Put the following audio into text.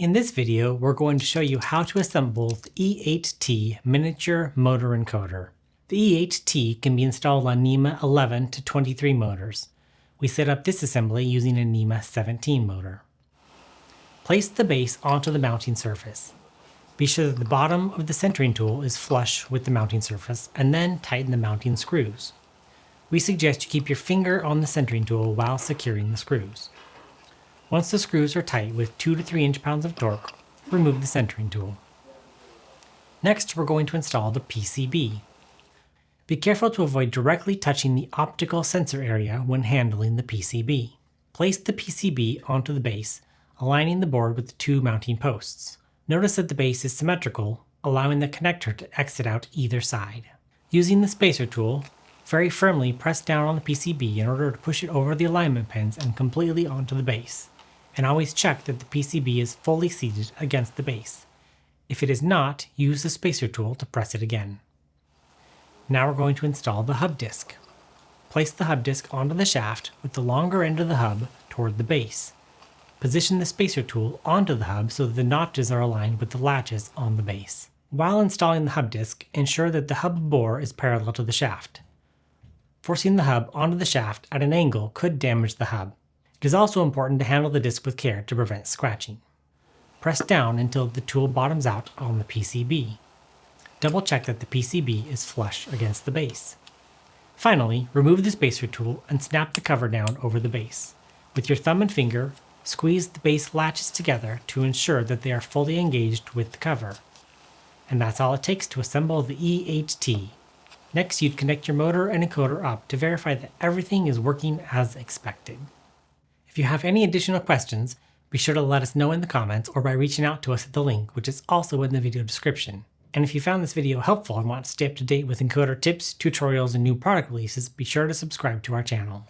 In this video, we're going to show you how to assemble the E8T miniature motor encoder. The E8T can be installed on NEMA 11 to 23 motors. We set up this assembly using a NEMA 17 motor. Place the base onto the mounting surface. Be sure that the bottom of the centering tool is flush with the mounting surface, and then tighten the mounting screws. We suggest you keep your finger on the centering tool while securing the screws. Once the screws are tight with 2 to 3 inch-pounds of torque, remove the centering tool. Next, we're going to install the PCB. Be careful to avoid directly touching the optical sensor area when handling the PCB. Place the PCB onto the base, aligning the board with the 2 mounting posts. Notice that the base is symmetrical, allowing the connector to exit out either side. Using the spacer tool, very firmly press down on the PCB in order to push it over the alignment pins and completely onto the base. And always check that the PCB is fully seated against the base. If it is not, use the spacer tool to press it again. Now we're going to install the hub disc. Place the hub disc onto the shaft with the longer end of the hub toward the base. Position the spacer tool onto the hub so that the notches are aligned with the latches on the base. While installing the hub disc, ensure that the hub bore is parallel to the shaft. Forcing the hub onto the shaft at an angle could damage the hub. It is also important to handle the disc with care to prevent scratching. Press down until the tool bottoms out on the PCB. Double check that the PCB is flush against the base. Finally, remove the spacer tool and snap the cover down over the base. With your thumb and finger, squeeze the base latches together to ensure that they are fully engaged with the cover. And that's all it takes to assemble the E8T. Next, you'd connect your motor and encoder up to verify that everything is working as expected. If you have any additional questions, be sure to let us know in the comments or by reaching out to us at the link, which is also in the video description. And if you found this video helpful and want to stay up to date with encoder tips, tutorials, and new product releases, be sure to subscribe to our channel.